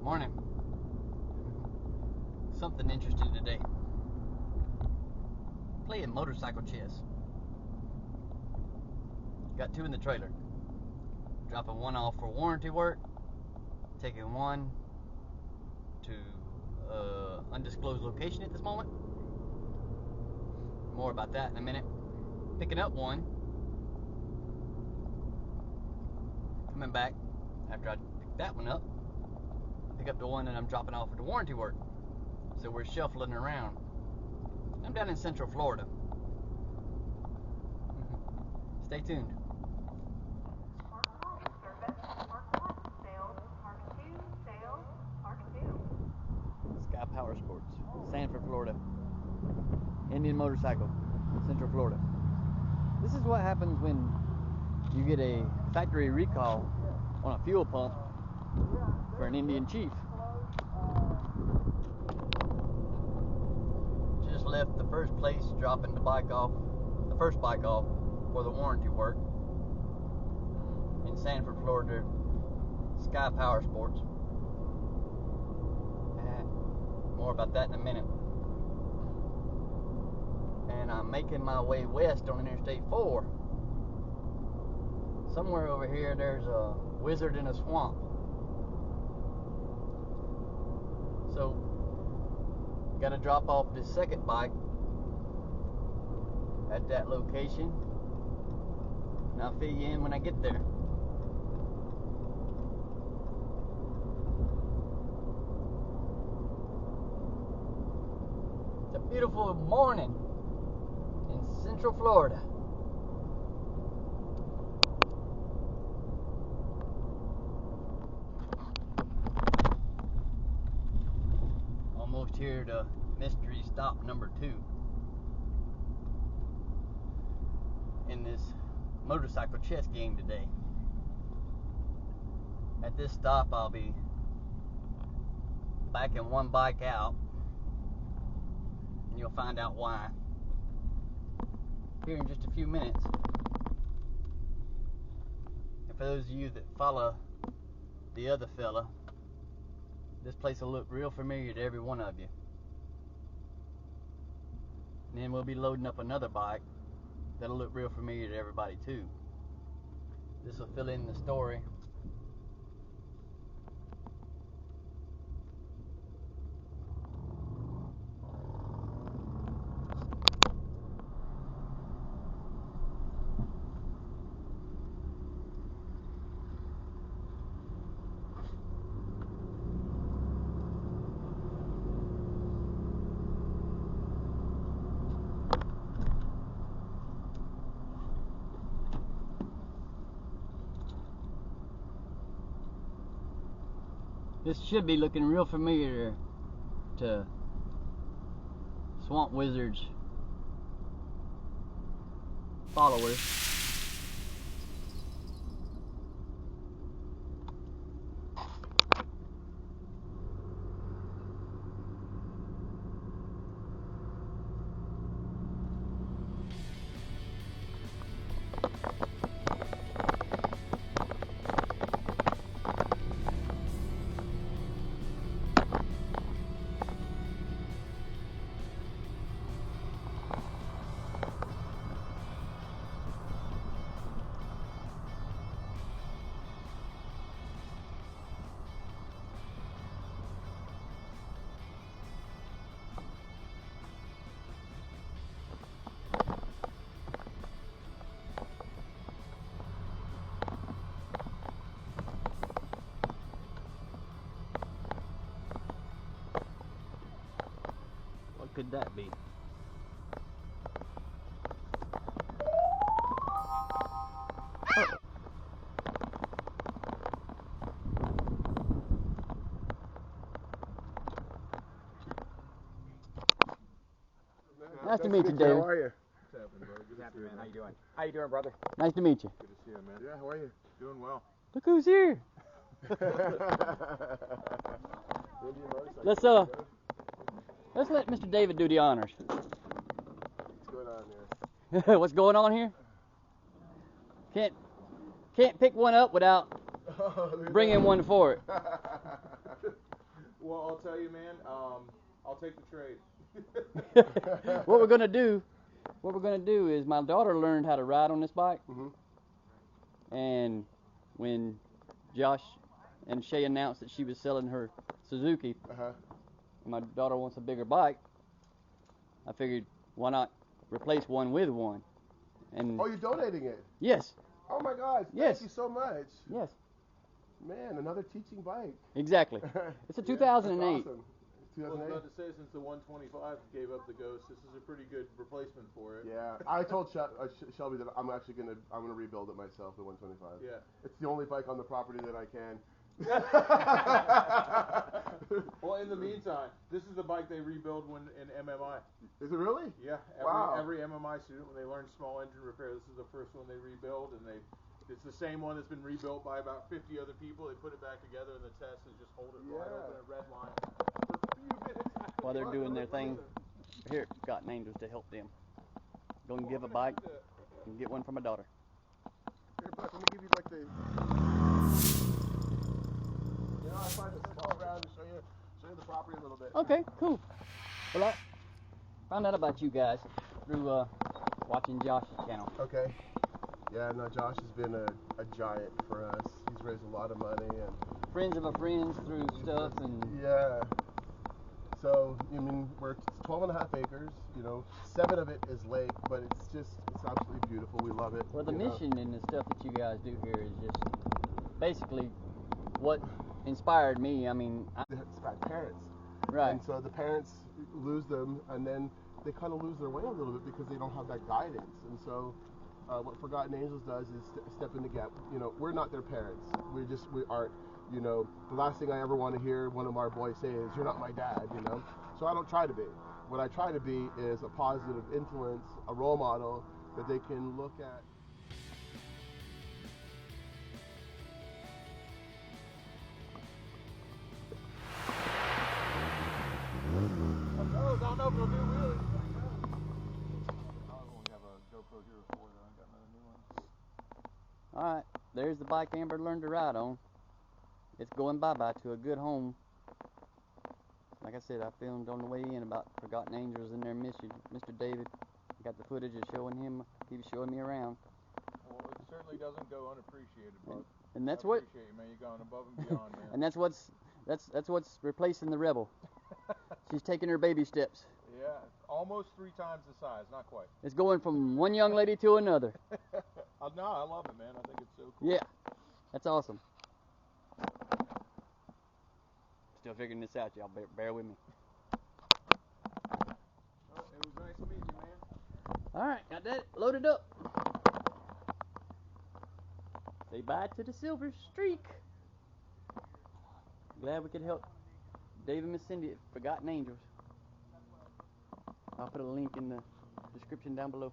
Morning. Something interesting today. Playing motorcycle chess. Got two in the trailer. Dropping one off for warranty work. Taking one to undisclosed location at this moment. More about that in a minute. Picking up one. Coming back after I pick that one up. Pick up the one that I'm dropping off for the warranty work. So we're shuffling around. I'm down in Central Florida. Stay tuned. Sky Power Sports, Sanford, Florida. Indian Motorcycle, Central Florida. This is what happens when you get a factory recall on a fuel pump for an Indian chief. Just left the first place, dropping the first bike off for the warranty work in Sanford, Florida. Sky Power Sports. More about that in a minute. And I'm making my way west on Interstate 4. Somewhere over here there's a wizard in a swamp. So, gotta drop off this second bike at that location. And I'll fill you in when I get there. It's a beautiful morning in Central Florida. Almost here to mystery stop number 2 in this motorcycle chess game today. At this stop I'll be backing one bike out, and you'll find out why here in just a few minutes. And for those of you that follow the other fella, this place will look real familiar to every one of you. And then we'll be loading up another bike that'll look real familiar to everybody too. This will fill in the story. This should be looking real familiar to Swamp Wizard's followers. What could that be? Nice to meet you, David. How are you? What's happening, brother? Good to see you, Man, how man. you doing? How you doing, brother? Nice to meet you. Good to see you, man. Yeah, how are you? Doing well. Look who's here. Let's let Mr. David do the honors. What's going on here? What's going on here? Can't pick one up without bringing one for it. Well, I'll tell you, man. I'll take the trade. What we're gonna do is my daughter learned how to ride on this bike, Mhm. and when Josh and Shay announced that she was selling her Suzuki, Uh-huh. and my daughter wants a bigger bike, I figured why not replace one with one. And Oh, you're donating it? yes, Oh my gosh! Yes. Thank you so much. yes, Man, another teaching bike. exactly. It's a Yeah, 2008. That's awesome. I was 2008. about to say, since the 125 gave up the Ghost, this is a pretty good replacement for it. Yeah, I told Shelby that I'm actually gonna rebuild it myself, the 125. Yeah. It's the only bike on the property that I can. Well, in the meantime, this is the bike they rebuild when in MMI. Is it really? Yeah. Wow. Every MMI student, when they learn small engine repair, this is the first one they rebuild, and it's the same one that's been rebuilt by about 50 other people. They put it back together, and the test is just hold it wide Yeah. open at red line for a few minutes. While they're doing their thing, here at Forgotten Angels to help them. Go and give a bike and get one for my daughter. Here, Buck, let me give you like the. You know, I find to go around and show you the property a little bit. Okay, cool. Well, I found out about you guys through watching Josh's channel. Okay. Yeah, no, Josh has been a giant for us. He's raised a lot of money and. Friends of a friends through stuff and Yeah. So, I mean, it's 12 and a half acres, 7 of it is lake, but it's absolutely beautiful. We love it. well, the mission and the stuff that you guys do here is just basically what inspired me. I mean, It's about parents. right. And so the parents lose them, and then they kind of lose their way a little bit because they don't have that guidance. And so what Forgotten Angels does is step in the gap. We're not their parents. We aren't. The last thing I ever want to hear one of our boys say is, "You're not my dad," So I don't try to be. What I try to be is a positive influence, a role model that they can look at. I don't know if it'll do wheelies. All right, there's the bike Amber learned to ride on. It's going bye-bye to a good home. Like I said, I filmed on the way in about Forgotten Angels and their mission. Mr. David got the footage of showing him. He was showing me around. Well, it certainly doesn't go unappreciated, Buck. And that's I what. appreciate you, man. You're going above and beyond, man. And that's what's replacing the Rebel. She's taking her baby steps. Yeah, almost 3 times the size, not quite. It's going from one young lady to another. No, I love it, man. I think it's so cool. Yeah, that's awesome. Still figuring this out, y'all. Bear with me. Well, it was nice meeting you, man. All right, got that loaded up. Say bye to the Silver Streak. Glad we could help Dave and Miss Cindy at Forgotten Angels. I'll put a link in the description down below.